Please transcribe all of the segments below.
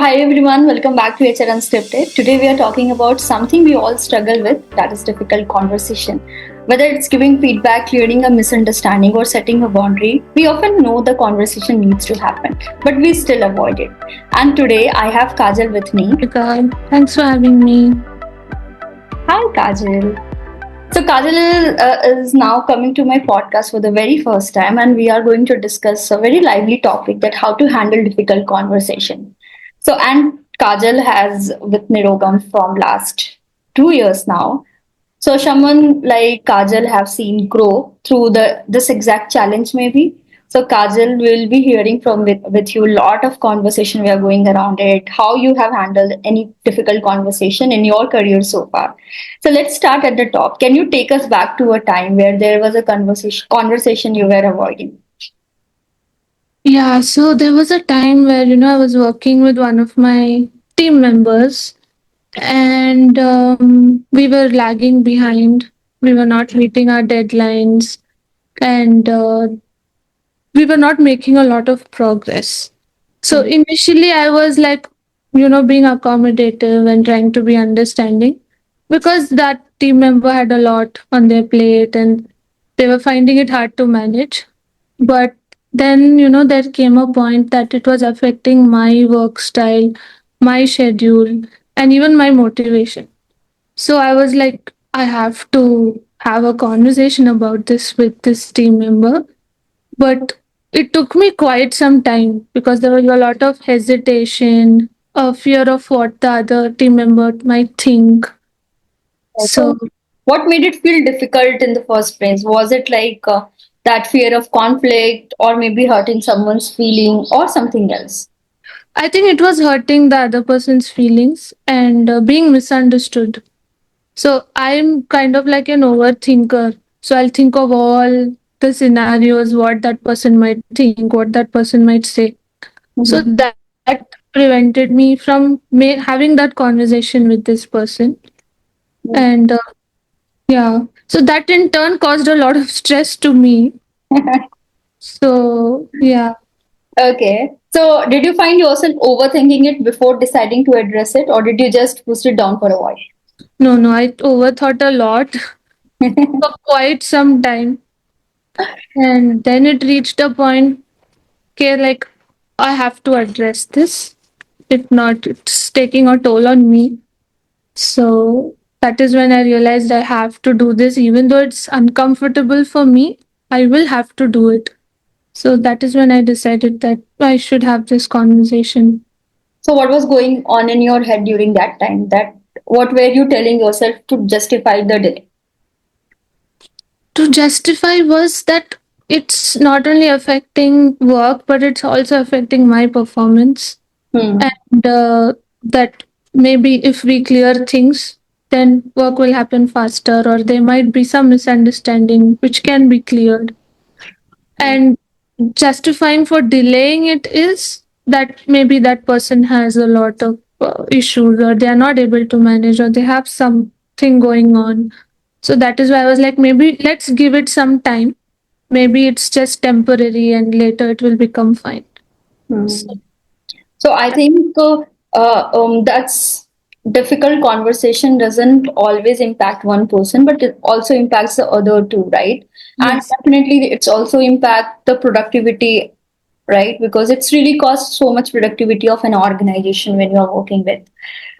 hi everyone, welcome back to HR Unscripted. Today, we are talking about something we all struggle with, that is difficult conversation. Whether it's giving feedback, clearing a misunderstanding, or setting a boundary, we often know the conversation needs to happen, but we still avoid it. And today, I have Kajal with me. Rika, thanks for having me. Hi, Kajal. So, Kajal is now coming to my podcast for the very first time, and we are going to discuss a very lively topic that how to handle difficult conversation. So, and Kajal has with Nirogam from last 2 years now. So, someone like Kajal have seen grow through the this exact challenge, maybe. So, Kajal will be hearing from with you a lot of conversation we are going around it, how you have handled any difficult conversation in your career so far. So, let's start at the top. Can you take us back to a time where there was a conversation you were avoiding? Yeah, so there was a time where, I was working with one of my team members and we were lagging behind. We were not meeting our deadlines and we were not making a lot of progress. So Hmm. initially, I was like, being accommodative and trying to be understanding because that team member had a lot on their plate and they were finding it hard to manage. But then, there came a point that it was affecting my work style, my schedule, and even my motivation. So I was like, I have to have a conversation about this with this team member. But it took me quite some time because there was a lot of hesitation, a fear of what the other team member might think. So So, what made it feel difficult in the first place? Was it like that fear of conflict, or maybe hurting someone's feeling, or something else? I think it was hurting the other person's feelings and being misunderstood. So I'm kind of like an overthinker. So I'll think of all the scenarios, what that person might think, what that person might say. So Mhm. that prevented me from having that conversation with this person. And yeah, so that in turn caused a lot of stress to me. So yeah, Okay. So, did you find yourself overthinking it before deciding to address it, or did you just push it down for a while? no, I overthought a lot for quite some time. And then it reached a point, okay, like I have to address this. If not, it's taking a toll on me. So that is when I realized I have to do this, even though it's uncomfortable for me, I will have to do it. So that is when I decided that I should have this conversation. So, what was going on in your head during that time? That what were you telling yourself to justify the delay? To justify was that it's not only affecting work, but it's also affecting my performance. Hmm. And that maybe if we clear things, then work will happen faster, or there might be some misunderstanding which can be cleared. And justifying for delaying it is that maybe that person has a lot of issues, or they are not able to manage, or they have something going on. So that is why I was like, maybe let's give it some time. Maybe it's just temporary and later it will become fine. So, Hmm. So I think that's difficult conversation doesn't always impact one person, but it also impacts the other two, right? And yes. definitely it's also impact the productivity, right? Because it's really costs so much productivity of an organization when you're working with.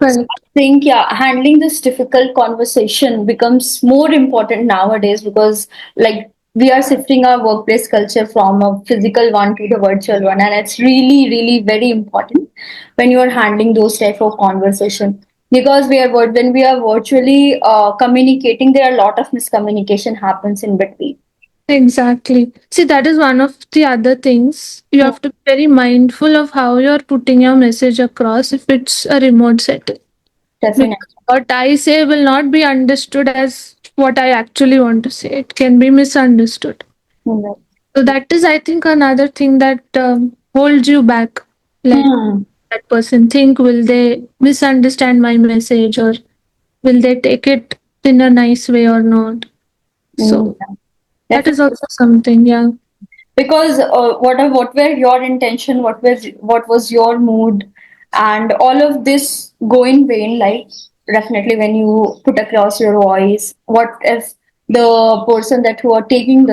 So I Correct. think, yeah, handling this difficult conversation becomes more important nowadays because, like, we are shifting our workplace culture from a physical one to the virtual one, and it's really, really very important when you are handling those type of conversation because when we are virtually communicating, there are a lot of miscommunication happens in between. Exactly. See, that is one of the other things. You Hmm. have to be very mindful of how you're putting your message across if it's a remote setting. Definitely. Because what I say will not be understood as what I actually want to say. It can be misunderstood. Hmm. So that is, I think, another thing that holds you back. Like Hmm. that person think, will they misunderstand my message, or will they take it in a nice way or not? Hmm. So that is Definitely. also something. Yeah. Because what were your intention? What was your mood? and all of this go in vain, like definitely when you put across your voice, what if the person that who are taking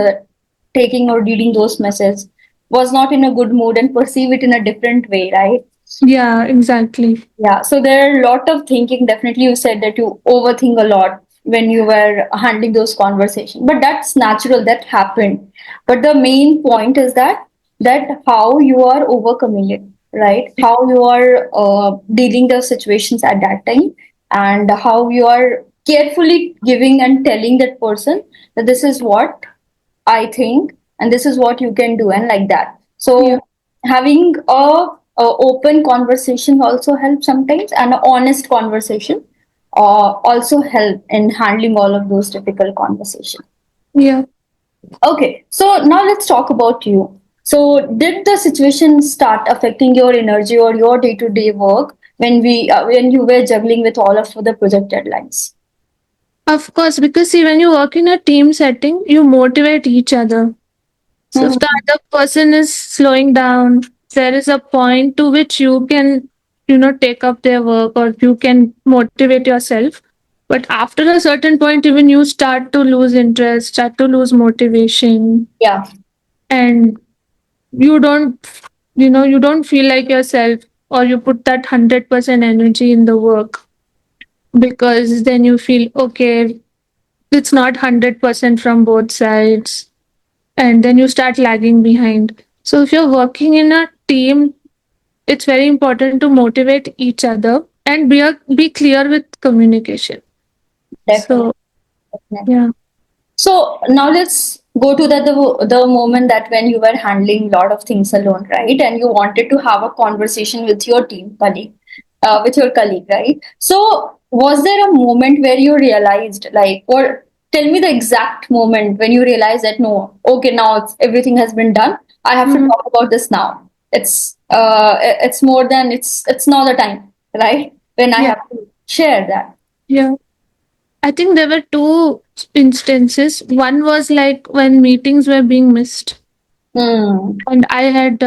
or reading those messages was not in a good mood and perceive it in a different way, right? Yeah, exactly. Yeah, so there are a lot of thinking. Definitely, you said that you overthink a lot when you were handling those conversations, but that's natural. That happened. But the main point is that how you are overcoming it, right? How you are dealing the situations at that time, and how you are carefully giving and telling that person that this is what I think, and this is what you can do, and like that. Yeah. So having a open conversation also helps sometimes, and an honest conversation also help in handling all of those difficult conversations. Yeah. Okay, so now let's talk about you. So did the situation start affecting your energy or your day-to-day work when you were juggling with all of the project deadlines? Of course, because see, when you work in a team setting, you motivate each other. So if the Mhm. other person is slowing down, there is a point to which you can, take up their work or you can motivate yourself. But after a certain point, even you start to lose interest, start to lose motivation, Yeah, and you don't, you don't feel like yourself, or you put that 100% energy in the work, because then you feel, okay, it's not 100% from both sides, and then you start lagging behind. So if you're working in a team, it's very important to motivate each other and be clear with communication. definitely. So yeah. So now let's go to the moment that when you were handling a lot of things alone, right? And you wanted to have a conversation with your team colleague, with your colleague, right? So was there a moment where you realized, like, or tell me the exact moment when you realized that no, okay, now everything has been done. I have to Mhm. talk about this now. It's more than it's not the time, right? When I Yeah. have to share that. Yeah. I think there were two instances. One was like when meetings were being missed, Hmm. and I had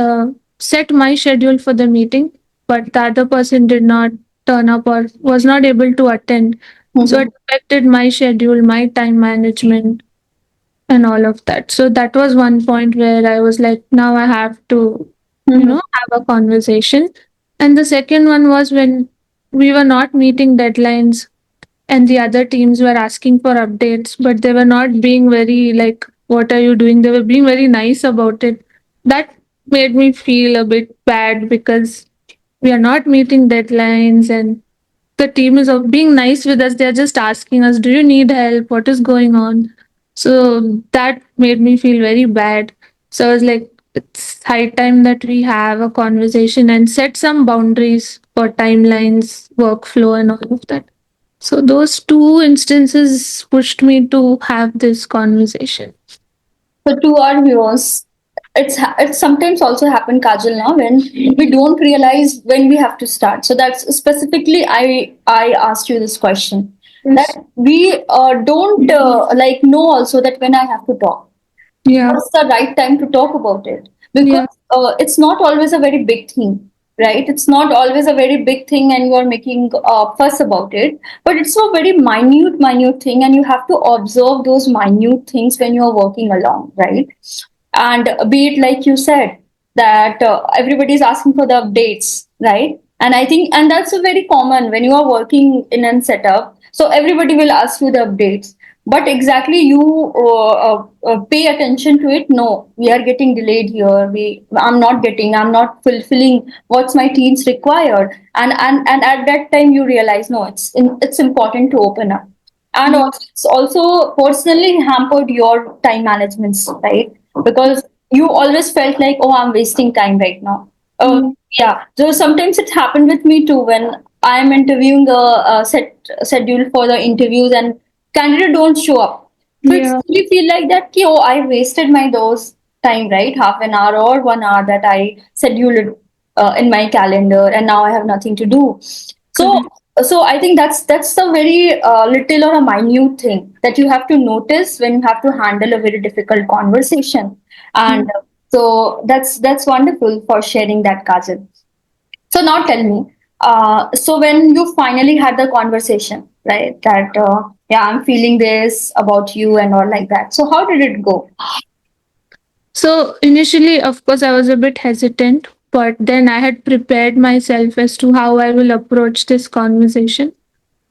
set my schedule for the meeting, but the other person did not turn up or was not able to attend. So it affected my schedule, my time management, and all of that. So that was one point where I was like, now I have to, have a conversation. And the second one was when we were not meeting deadlines and the other teams were asking for updates, but they were not being very like, what are you doing? They were being very nice about it. That made me feel a bit bad because we are not meeting deadlines, and the team is being nice with us. They're just asking us, do you need help? What is going on? So that made me feel very bad. So I was like, it's high time that we have a conversation and set some boundaries for timelines, workflow, and all of that. So those two instances pushed me to have this conversation. So to our viewers, it's sometimes also happen, Kajal, now when we don't realize when we have to start. So that's specifically I asked you this question Yes. that we don't like know also that when I have to talk, Yeah. what's the right time to talk about it, Yeah. because it's not always a very big thing, right? It's not always a very big thing and you are making a fuss about it, but it's a very minute thing, and you have to observe those minute things when you are working along, right? And be it like you said that everybody is asking for the updates, right? And I think and that's a very common when you are working in a setup, so everybody will ask you the updates, but exactly you pay attention to it. No, we are getting delayed here. I'm not fulfilling what's my team's required, and at that time you realize no, it's important to open up, and Yeah. also it's also personally hampered your time management, right? Because you always felt like, oh, I'm wasting time right now. Mm. Yeah, so sometimes it happened with me too when I'm interviewing a set schedule for the interviews and candidate don't show up. So it's Yeah. really feel like that, ki, oh, I wasted my those time, right? Half an hour or 1 hour that I scheduled in my calendar, and now I have nothing to do. So, Correct. so I think that's a very little or a minute thing that you have to notice when you have to handle a very difficult conversation, Yeah. and so that's wonderful for sharing that, Kajal. So now tell me, So when you finally had the conversation, right, that yeah, I'm feeling this about you and all like that. So how did it go? So initially, of course, I was a bit hesitant, but then I had prepared myself as to how I will approach this conversation.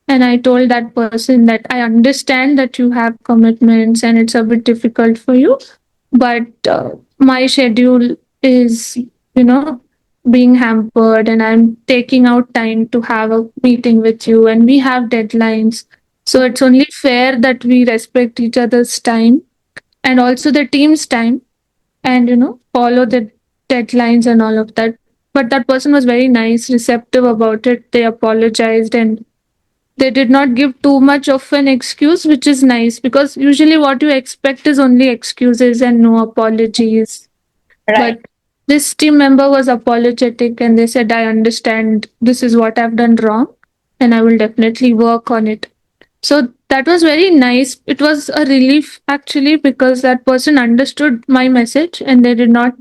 And I told that person that I understand that you have commitments and it's a bit difficult for you, but my schedule is, you know, being hampered, and I'm taking out time to have a meeting with you, and we have deadlines. So it's only fair that we respect each other's time and also the team's time, and follow the deadlines and all of that. But that person was very nice, receptive about it. They apologized, and they did not give too much of an excuse, which is nice, because usually what you expect is only excuses and no apologies. Right. But this team member was apologetic, and they said, I understand this is what I've done wrong, and I will definitely work on it. So that was very nice. It was a relief actually, because that person understood my message and they did not,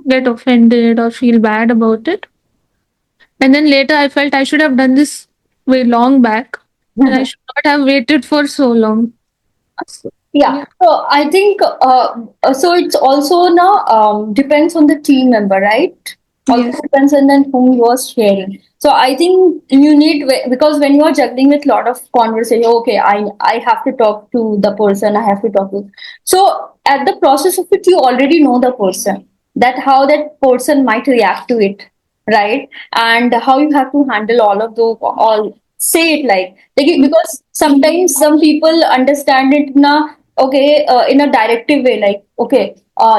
get offended or feel bad about it. And then later I felt I should have done this way long back, and I should not have waited for so long. So, Yeah, yeah. so I think so. It's also now depends on the team member, right? Also Yes. depends on then whom you are sharing. So I think you need because when you are juggling with lot of conversation, okay, I have to talk to the person, I have to talk to. So at the process of it, you already know the person, that how that person might react to it, right? And how you have to handle all of those, all say it like because sometimes some people understand it in a okay in a directive way, like okay,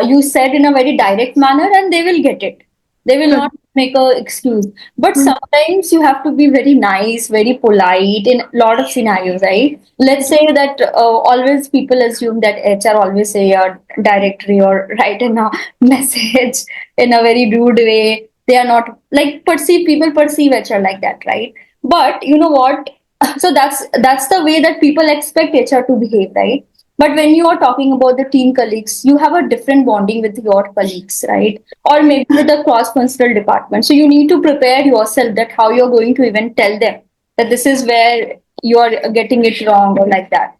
you said in a very direct manner and they will get it, they will Correct. not make a excuse. But Mm. sometimes you have to be very nice, very polite in a lot of scenarios, right? Let's say that always people assume that HR always say a directory or write in a message in a very rude way. They are not like perceive, people perceive HR like that, right? But you know what, so that's the way that people expect HR to behave, right? But when you are talking about the team colleagues, you have a different bonding with your colleagues, right? Or maybe with the cross-functional department. So you need to prepare yourself that how you're going to even tell them that this is where you are getting it wrong or like that.